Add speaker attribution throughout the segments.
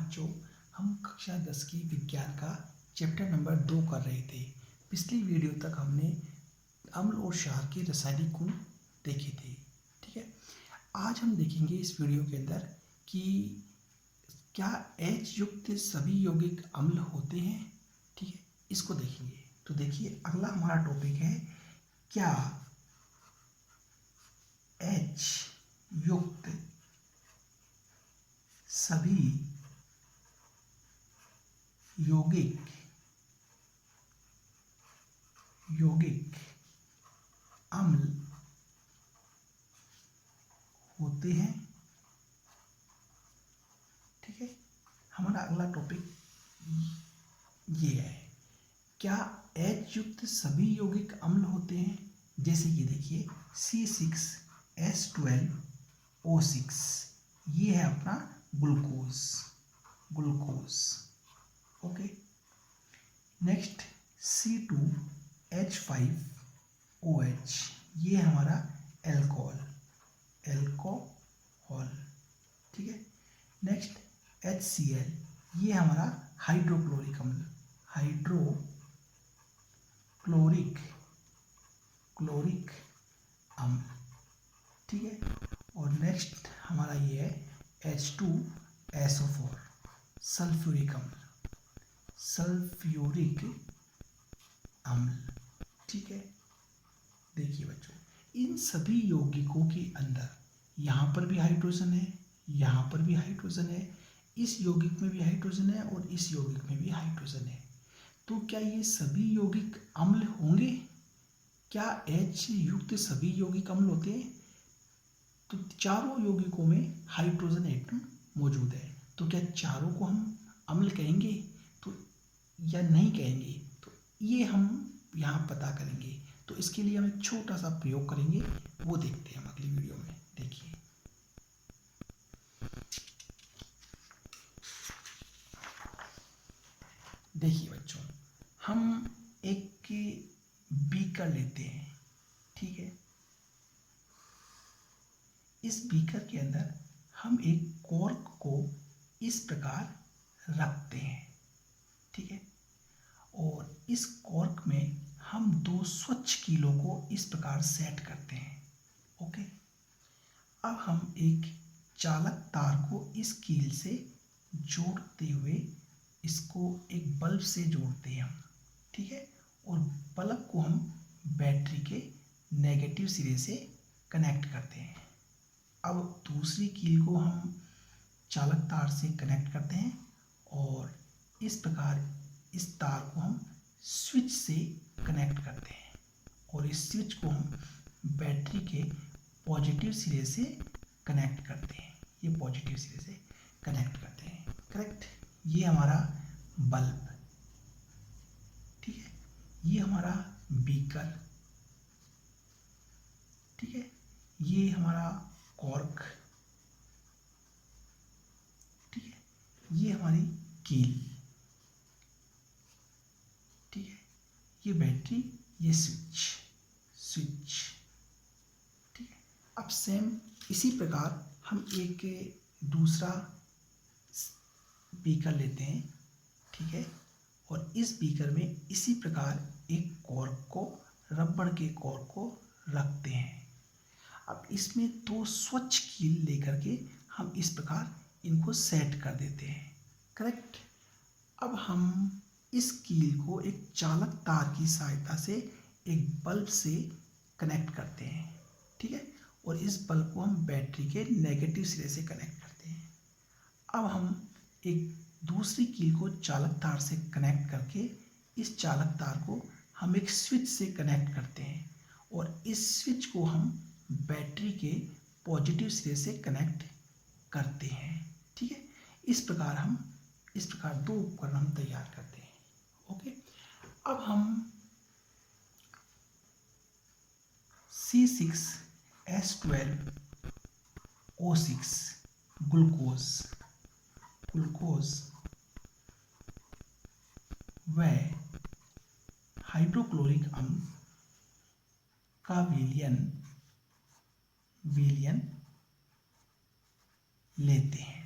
Speaker 1: बच्चों, हम कक्षा 10 की विज्ञान का चैप्टर नंबर 2 कर रहे थे। पिछली वीडियो तक हमने अम्ल और क्षार के रासायनिक गुण देखे थे। ठीक है, आज हम देखेंगे इस वीडियो के अंदर कि क्या H युक्त सभी यौगिक अम्ल होते हैं। ठीक है, इसको देखेंगे। तो देखिए, अगला हमारा टॉपिक है क्या H युक्त सभी यौगिक अम्ल होते हैं। ठीक है, हमारा अगला टॉपिक ये है, क्या H युक्त सभी यौगिक अम्ल होते हैं। जैसे कि देखिए C6H12O6, ये है अपना ग्लूकोज। ओके, नेक्स्ट C2H5OH, ये है हमारा एल्कोहल। ठीक है, नेक्स्ट HCl, ये हमारा हाइड्रोक्लोरिक अम्ल। ठीक है, और नेक्स्ट हमारा ये है H2SO4, सल्फ्यूरिक अम्ल। ठीक है, देखिए बच्चों, इन सभी यौगिकों के अंदर यहाँ पर भी हाइड्रोजन है, यहाँ पर भी हाइड्रोजन है, इस यौगिक में भी हाइड्रोजन है और इस यौगिक में भी हाइड्रोजन है। तो क्या ये सभी यौगिक अम्ल होंगे? क्या H युक्त सभी यौगिक अम्ल होते हैं? तो चारों यौगिकों में हाइड्रोजन एटम मौजूद है। तो क्या चारों को हम अम्ल कहेंगे तो या नहीं कहेंगे? तो ये हम यहाँ पता करेंगे। तो इसके लिए हम एक छोटा सा प्रयोग करेंगे, वो देखते हैं हम अगली वीडियो में। देखिए, बच्चों, हम एक बीकर लेते हैं। ठीक है, इस बीकर के अंदर हम एक कॉर्क को इस प्रकार रखते हैं। ठीक है, और इस कॉर्क में हम 2 स्वच्छ कीलों को इस प्रकार सेट करते हैं। ओके, अब हम एक चालक तार को इस कील से जोड़ते हुए इसको एक बल्ब से जोड़ते हैं हम। ठीक है, और बल्ब को हम बैटरी के नेगेटिव सिरे से कनेक्ट करते हैं। अब दूसरी कील को हम चालक तार से कनेक्ट करते हैं और इस प्रकार इस तार को हम स्विच से कनेक्ट करते हैं और इस स्विच को हम बैटरी के पॉजिटिव सिरे से कनेक्ट करते हैं। ये पॉजिटिव सिरे से कनेक्ट करते हैं। करेक्ट, ये हमारा बल्ब। ठीक है, ये हमारा बीकर। ठीक है, ये हमारा कॉर्क। ठीक है, ये हमारी कील। ठीक है, ये बैटरी, ये स्विच। ठीक है, अब सेम इसी प्रकार हम एक दूसरा बीकर लेते हैं। ठीक है, और इस बीकर में इसी प्रकार एक कॉर्क को, रबड़ के कॉर्क को रखते हैं। अब इसमें 2 स्वच्छ कील लेकर के हम इस प्रकार इनको सेट कर देते हैं। करेक्ट, अब हम इस कील को एक चालक तार की सहायता से एक बल्ब से कनेक्ट करते हैं। ठीक है, और इस बल्ब को हम बैटरी के नेगेटिव सिरे से कनेक्ट करते हैं। अब हम एक दूसरी कील को चालक तार से कनेक्ट करके इस चालक तार को हम एक स्विच से कनेक्ट करते हैं और इस स्विच को हम बैटरी के पॉजिटिव सिरे से कनेक्ट करते हैं। ठीक है, इस प्रकार 2 उपकरण हम तैयार करते हैं। ओके, अब हम C6H12O6 ग्लूकोज व हाइड्रोक्लोरिक अम्ल का विलयन लेते हैं।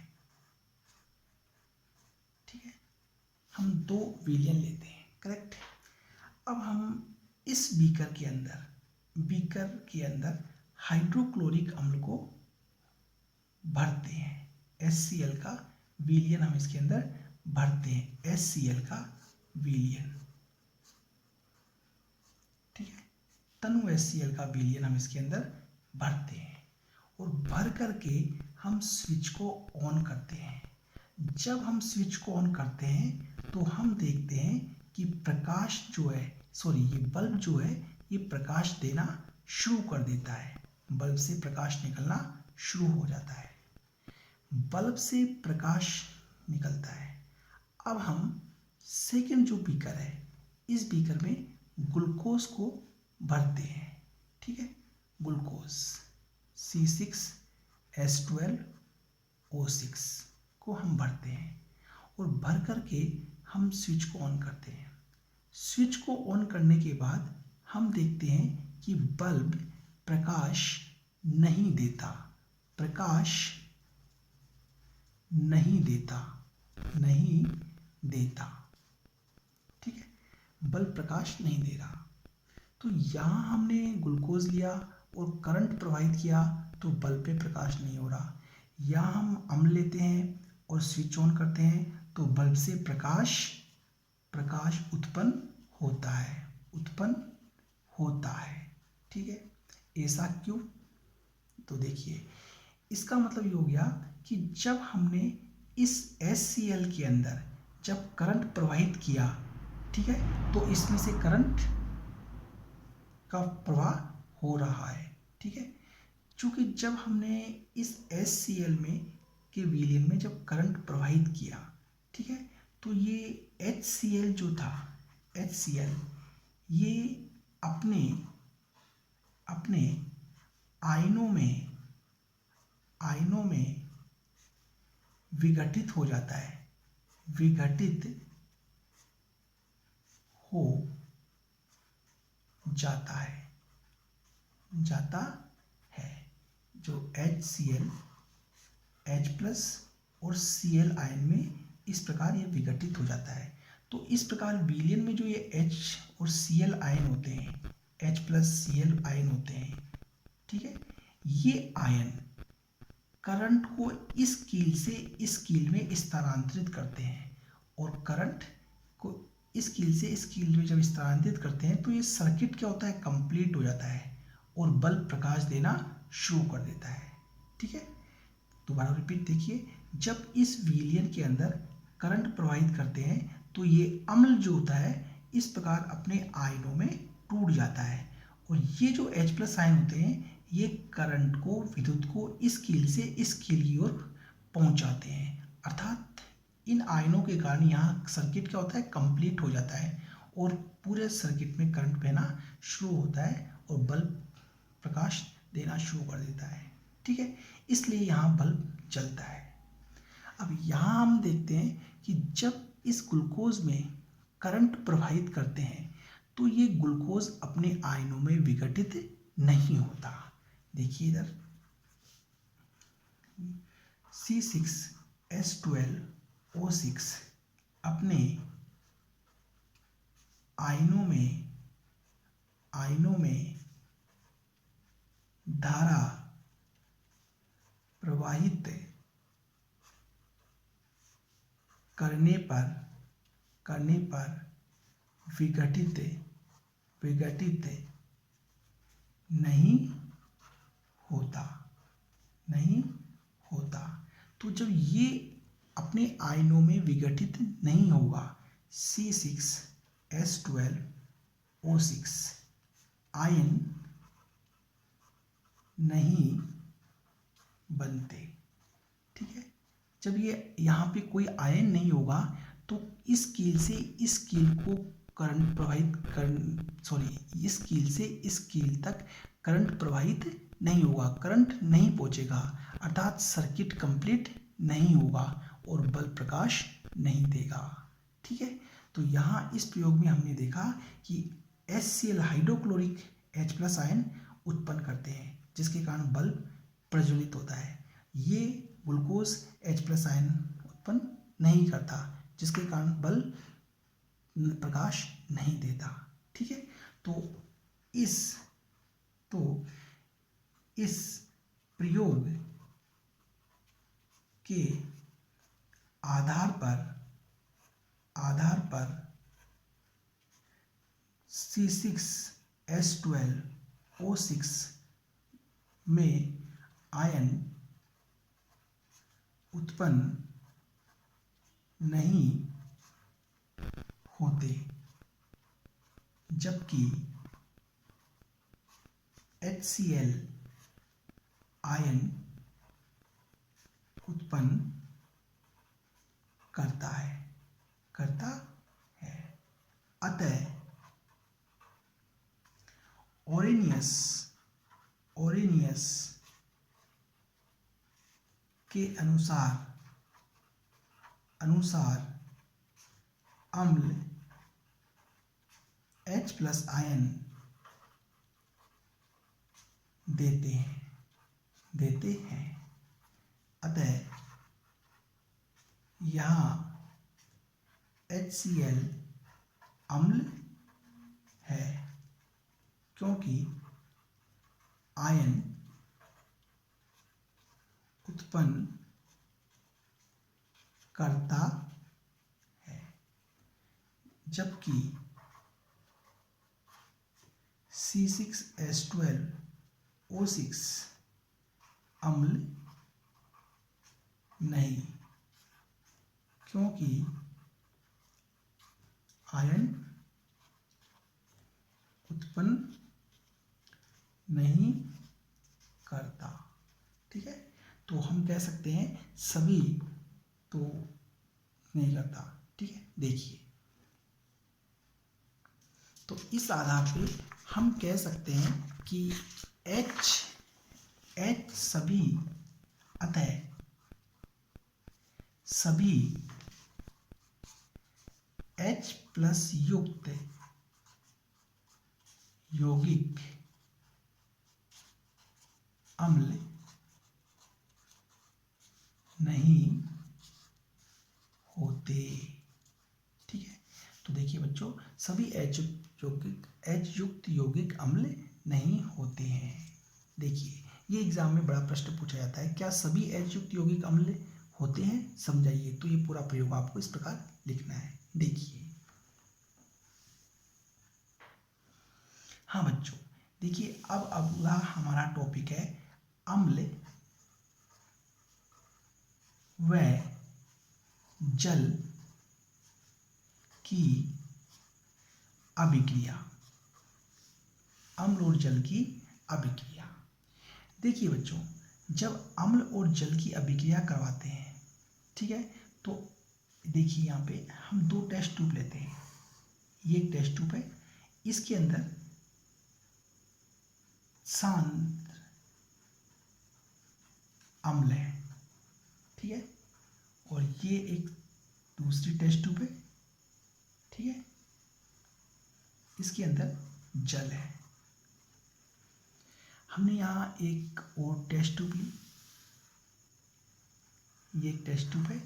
Speaker 1: 2 विलयन लेते हैं, करेक्ट। अब हम इस बीकर के अंदर हाइड्रोक्लोरिक अम्ल को भरते हैं। HCl का विलयन हम इसके अंदर भरते हैं, HCl का विलयन, ठीक है। तनु HCl का विलयन हम इसके अंदर भरते हैं और भर करके हम स्विच को ऑन करते हैं। जब हम स्विच को ऑन करते हैं तो हम देखते हैं कि प्रकाश जो है, ये बल्ब जो है ये प्रकाश देना शुरू कर देता है। बल्ब से प्रकाश निकलना शुरू हो जाता है। बल्ब से प्रकाश निकलता है। अब हम सेकंड जो बीकर है, इस बीकर में ग्लूकोज को भरते हैं, ठीक है। ग्लूकोज C6H12O6 को हम भरते हैं और भर करके हम स्विच को ऑन करते हैं। स्विच को ऑन करने के बाद हम देखते हैं कि बल्ब प्रकाश नहीं देता, ठीक है। बल्ब प्रकाश नहीं दे रहा। तो यहाँ हमने ग्लूकोज लिया और करंट प्रवाहित किया तो बल्ब पे प्रकाश नहीं हो रहा। यहाँ हम अम्ल लेते हैं और स्विच ऑन करते हैं तो बल्ब से प्रकाश उत्पन्न होता है, ठीक है। ऐसा क्यों? तो देखिए, इसका मतलब ये हो गया कि जब हमने इस HCl के अंदर जब करंट प्रवाहित किया, ठीक है, तो इसमें से करंट का प्रवाह हो रहा है, ठीक है। चूंकि जब हमने इस HCl के विलयन में जब करंट प्रवाहित किया, ठीक है, तो ये HCl जो था, HCl ये अपने आयनों में विघटित हो जाता है, जाता है। जो HCl H प्लस और Cl आयन में इस प्रकार ये विघटित हो जाता है। तो इस प्रकार विलयन में जो ये H और Cl आयन होते हैं, H प्लस Cl आयन होते हैं, ठीक है, ये आयन करंट को इस कील से इस कील में स्थानांतरित करते हैं और करंट को इस कील से इस कील में जब स्थानांतरित करते हैं तो ये सर्किट क्या होता है, कंप्लीट हो जाता है और बल्ब प्रकाश देना शुरू कर देता है, ठीक है। दोबारा रिपीट देखिए, जब इस विलयन के अंदर करंट प्रवाहित करते हैं तो ये अम्ल जो होता है इस प्रकार अपने आयनों में टूट जाता है और ये जो H प्लस आयन होते हैं ये करंट को, विद्युत को इस कील से इस कील की ओर पहुंचाते हैं। अर्थात इन आयनों के कारण यहाँ सर्किट क्या होता है, कंप्लीट हो जाता है और पूरे सर्किट में करंट बहना शुरू होता है और बल्ब प्रकाश देना शुरू कर देता है, ठीक है। इसलिए यहाँ बल्ब जलता है। अब यहाँ हम देखते हैं कि जब इस ग्लूकोज में करंट प्रवाहित करते हैं तो ये ग्लूकोज अपने आयनों में विघटित नहीं होता। देखिए इधर C6H12O6 अपने आयनों में धारा प्रवाहित करने पर विघटित नहीं होता। तो जब ये अपने आयनों में विघटित नहीं होगा, C6H12O6 आयन नहीं बनते, ठीक है। जब ये यहाँ पे कोई आयन नहीं होगा तो इस कील से इस कील को करंट प्रवाहित इस कील से इस कील तक करंट प्रवाहित नहीं होगा, करंट नहीं पहुंचेगा, अर्थात सर्किट कंप्लीट नहीं होगा और बल्ब प्रकाश नहीं देगा, ठीक है। तो यहाँ इस प्रयोग में हमने देखा कि HCl hydrochloric H plus ion उत्पन्न करते हैं जिसके कारण बल्ब प्रज्वलित होता है। ये ग्लूकोज H प्लस आयन उत्पन्न नहीं करता जिसके कारण बल्ब प्रकाश नहीं देता। ठीक है, तो इस प्रयोग के आधार पर C6H12O6 में आयन उत्पन्न नहीं होते, जबकि HCl आयन उत्पन्न करता है। अतः ओरेनियस के अनुसार अम्ल H+ आयन देते हैं। अतः यहाँ HCl अम्ल है, क्योंकि आयन उत्पन्न करता है, जबकि C6H12O6 अम्ल नहीं, क्योंकि आयन उत्पन्न नहीं करता। ठीक है, तो हम कह सकते हैं सभी तो नहीं करता। ठीक है, देखिए, तो इस आधार पे हम कह सकते हैं कि H सभी, अतः सभी H+ युक्त यौगिक अम्ल नहीं होते। ठीक है, तो देखिए बच्चों, सभी H युक्त यौगिक अम्ल नहीं होते हैं। देखिए, ये एग्जाम में बड़ा प्रश्न पूछा जाता है, क्या सभी H युक्त यौगिक अम्ल होते हैं? समझाइए। तो ये पूरा प्रयोग आपको इस प्रकार लिखना है। देखिए, हाँ बच्चों, देखिए, अब अगला हमारा टॉपिक है अम्ल व जल की अभिक्रिया। अम्ल और जल की अभिक्रिया। देखिए बच्चों, जब अम्ल और जल की अभिक्रिया करवाते हैं, ठीक है, तो देखिए यहाँ पे हम दो टेस्ट ट्यूब लेते हैं। ये एक टेस्ट ट्यूब है, इसके अंदर सांद्र अम्ल है। ठीक है, और ये एक दूसरी टेस्ट ट्यूब है। ठीक है, इसके अंदर जल है। हमने यहाँ एक और टेस्ट ट्यूब ली, ये एक टेस्ट ट्यूब है।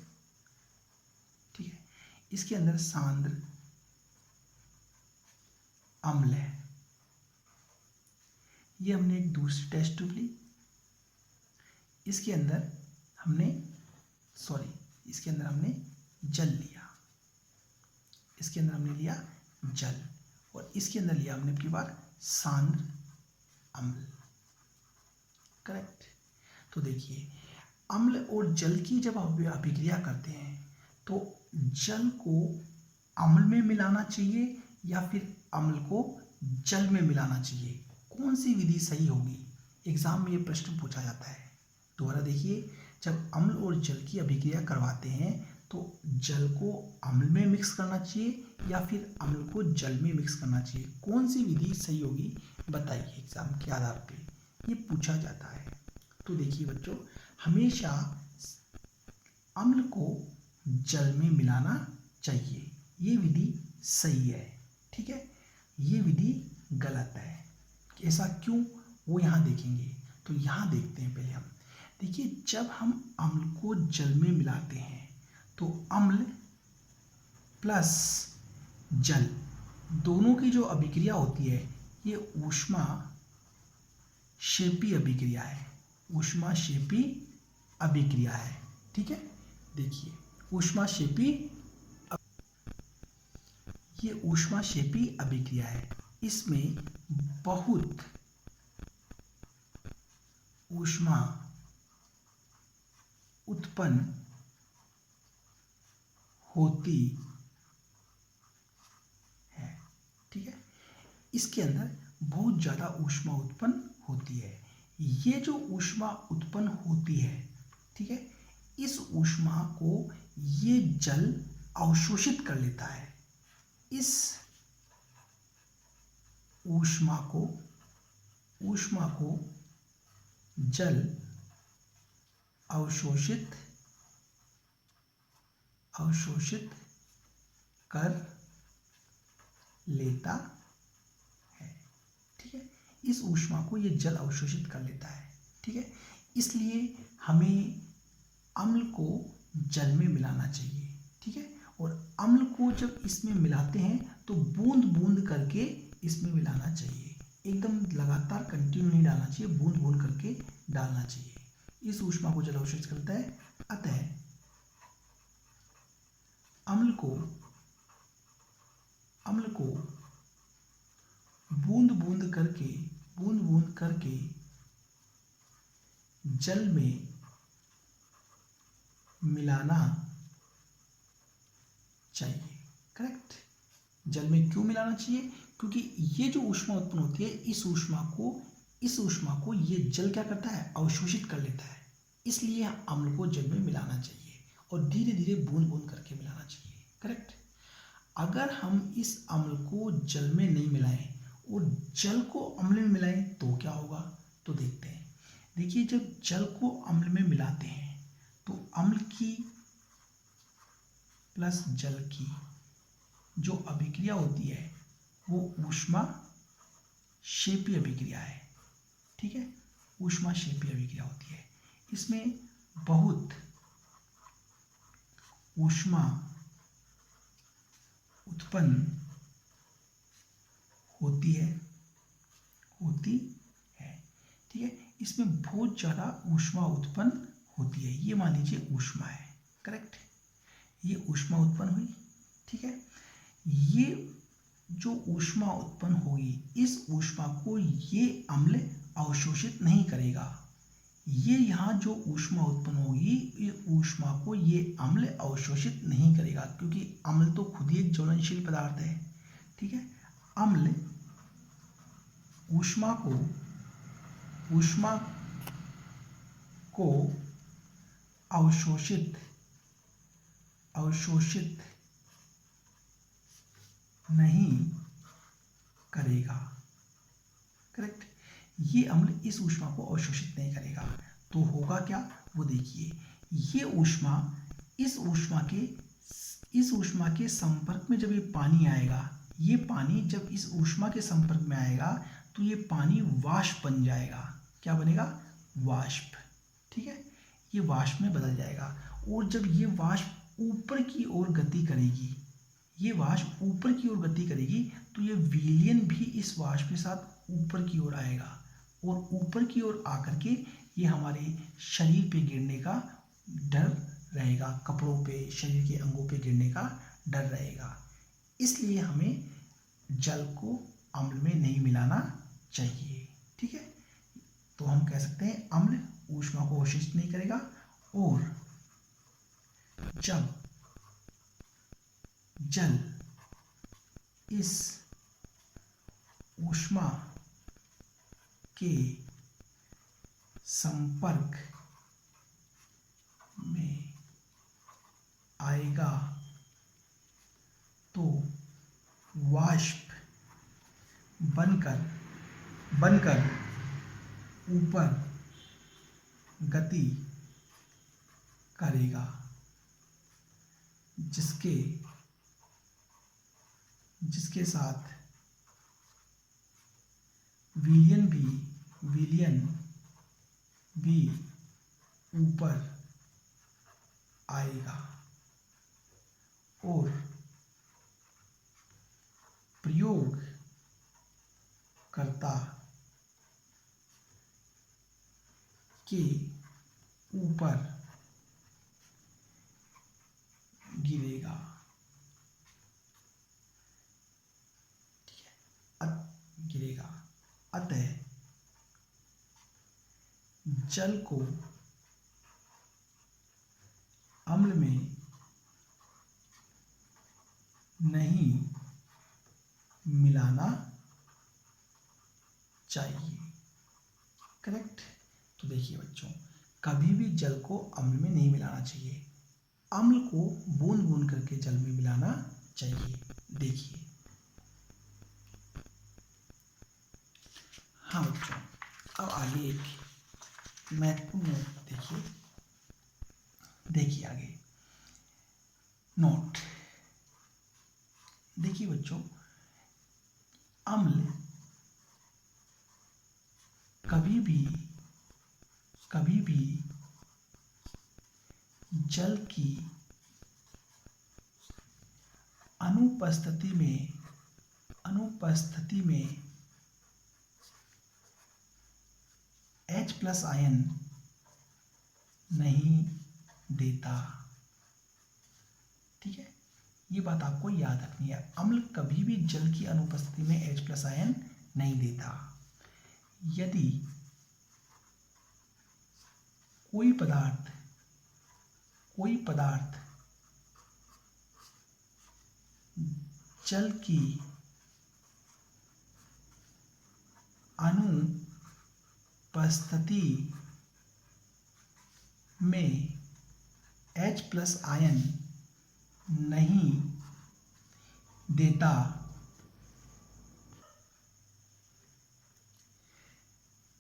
Speaker 1: ठीक है, इसके अंदर सांद्र अम्ल है। ये हमने एक दूसरी टेस्ट ट्यूब ली, इसके अंदर हमने जल लिया। इसके अंदर हमने लिया जल, और इसके अंदर लिया हमने अपनी बार सांद्र अम्ल। करेक्ट। तो देखिए, अम्ल और जल की जब अभिक्रिया करते हैं तो जल को अम्ल में मिलाना चाहिए या फिर अम्ल को जल में मिलाना चाहिए? कौन सी विधि सही होगी? एग्जाम में ये प्रश्न पूछा जाता है। दोबारा देखिए, जब अम्ल और जल की अभिक्रिया करवाते हैं तो जल को अम्ल में मिक्स करना चाहिए या फिर अम्ल को जल में मिक्स करना चाहिए? कौन सी विधि सही होगी बताइए, एग्जाम के आधार पे ये पूछा जाता है। तो देखिए बच्चों, हमेशा अम्ल को जल में मिलाना चाहिए, ये विधि सही है। ठीक है, ये विधि गलत है। ऐसा क्यों, वो यहाँ देखेंगे। तो यहाँ देखते हैं पहले हम। देखिए, जब हम अम्ल को जल में मिलाते हैं तो अम्ल प्लस जल, दोनों की जो अभिक्रिया होती है ये ऊष्मा क्षेपी अभिक्रिया है, ऊष्माक्षेपी अभिक्रिया है। ठीक है, देखिए ऊष्माक्षेपी, ये ऊष्माक्षेपी अभिक्रिया है। इसमें बहुत ऊष्मा उत्पन्न होती है। ठीक है, इसके अंदर बहुत ज़्यादा ऊष्मा उत्पन्न होती है। ये जो ऊष्मा उत्पन्न होती है, ठीक है, इस ऊष्मा को ये जल अवशोषित कर लेता है। इस ऊष्मा को जल अवशोषित कर लेता है। ठीक है, इस ऊष्मा को ये जल अवशोषित कर लेता है। ठीक है, इसलिए हमें अम्ल को जल में मिलाना चाहिए। ठीक है, और अम्ल को जब इसमें मिलाते हैं तो बूंद बूंद करके इसमें मिलाना चाहिए, एकदम लगातार कंटिन्यू नहीं डालना चाहिए, बूंद बूंद करके डालना चाहिए। इस ऊष्मा को जल अवशोषित करता है, अतः अम्ल को बूंद बूंद करके जल में मिलाना चाहिए। करेक्ट, जल में क्यों मिलाना चाहिए? क्योंकि ये जो ऊष्मा उत्पन्न होती है, इस ऊष्मा को ये जल क्या करता है, अवशोषित कर लेता है। इसलिए अम्ल को जल में मिलाना चाहिए और धीरे धीरे बूंद बूंद करके मिलाना चाहिए। करेक्ट, अगर हम इस अम्ल को जल में नहीं मिलाएं और जल को अम्ल में मिलाएं तो क्या होगा, तो देखते हैं। देखिए, जब जल को अम्ल में मिलाते हैं तो अम्ल की प्लस जल की जो अभिक्रिया होती है वो ऊष्माक्षेपी अभिक्रिया है। ठीक है, ऊष्माक्षेपी अभिक्रिया होती है। इसमें बहुत ऊष्मा उत्पन्न होती है। ठीक है, इसमें बहुत ज़्यादा ऊष्मा उत्पन्न होती है। ये मान लीजिए ऊष्मा है। करेक्ट, ये ऊष्मा उत्पन्न हुई। ठीक है, ये जो ऊष्मा उत्पन्न होगी, इस ऊष्मा को ये अम्ल अवशोषित नहीं करेगा। ये यहाँ जो ऊष्मा उत्पन्न होगी, ये ऊष्मा को ये अम्ल अवशोषित नहीं करेगा, क्योंकि अम्ल तो खुद ही एक ज्वलनशील पदार्थ है। ठीक है, अम्ल ऊष्मा को अवशोषित नहीं करेगा। करेक्ट, ये अम्ल इस ऊष्मा को अवशोषित नहीं करेगा। तो होगा क्या, वो देखिए, ये ऊष्मा इस ऊष्मा के संपर्क में जब ये पानी आएगा, ये पानी जब इस ऊष्मा के संपर्क में आएगा तो ये पानी वाष्प बन जाएगा। क्या बनेगा, वाष्प। ठीक है, ये वाष्प में बदल जाएगा। और जब ये वाष्प ऊपर की ओर गति करेगी, तो ये विलयन भी इस वाष्प के साथ ऊपर की ओर आएगा और ऊपर की ओर आकर के ये हमारे शरीर पे गिरने का डर रहेगा, कपड़ों पे, शरीर के अंगों पे गिरने का डर रहेगा। इसलिए हमें जल को अम्ल में नहीं मिलाना चाहिए। ठीक है, तो हम कह सकते हैं अम्ल ऊष्मा को अवशोषित नहीं करेगा, और जब जल इस ऊष्मा के संपर्क में आएगा तो वाष्प बनकर ऊपर गति करेगा, जिसके साथ विलयन भी ऊपर आएगा और प्रयोगकर्ता के ऊपर गिरेगा। ठीक है, गिरेगा। अतः जल को अम्ल में नहीं मिलाना चाहिए। करेक्ट। तो देखिए बच्चों, कभी भी जल को अम्ल में नहीं मिलाना चाहिए, अम्ल को बूंद बूंद करके जल में मिलाना चाहिए। देखिए, हाँ बच्चों, अब आगे एक महत्वपूर्ण नोट देखिए। देखिए आगे नोट, देखिए बच्चों, अम्ल कभी भी जल की अनुपस्थिति में H+ आयन नहीं देता। ठीक है, ये बात आपको याद रखनी है, अम्ल कभी भी जल की अनुपस्थिति में H+ आयन नहीं देता। यदि कोई पदार्थ जल की अनुपस्थिति में H+ आयन नहीं देता,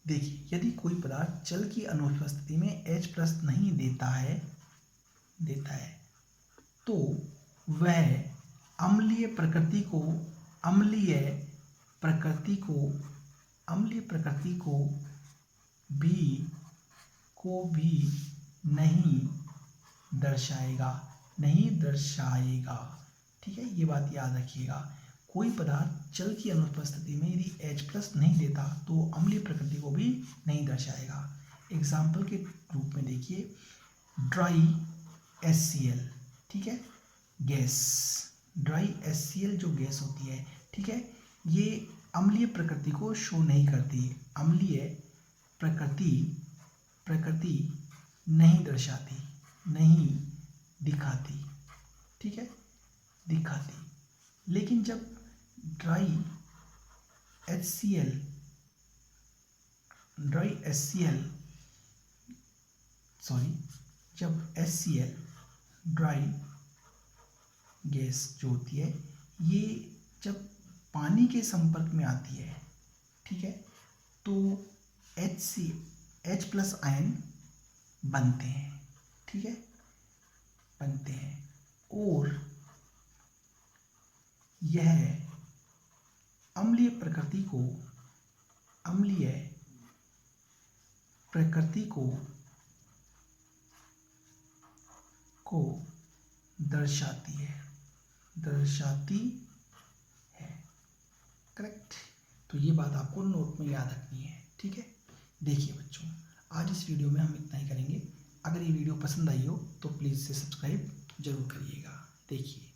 Speaker 1: देखिए, यदि कोई पदार्थ जल की अनुपस्थिति में H+ नहीं देता है तो वह अम्लीय प्रकृति को भी नहीं दर्शाएगा। ठीक है, ये बात याद रखिएगा, कोई पदार्थ जल की अनुपस्थिति में यदि H+ नहीं देता तो अम्लीय प्रकृति को भी नहीं दर्शाएगा। एग्जाम्पल के रूप में देखिए, ड्राई HCl, ठीक है, गैस, ड्राई HCl जो गैस होती है, ठीक है, ये अम्लीय प्रकृति को शो नहीं करती, अम्लीय प्रकृति नहीं दर्शाती, नहीं दिखाती। ठीक है, दिखाती। लेकिन जब ड्राई HCl जब HCl ड्राई गैस जो होती है, ये जब पानी के संपर्क में आती है, ठीक है, तो H+ आयन बनते हैं। ठीक है, बनते हैं और यह अम्लीय प्रकृति को दर्शाती है। करेक्ट। तो ये बात आपको नोट में याद रखनी है। ठीक है, देखिए बच्चों, आज इस वीडियो में हम इतना ही करेंगे। अगर ये वीडियो पसंद आई हो तो प्लीज़ से सब्सक्राइब जरूर करिएगा। देखिए।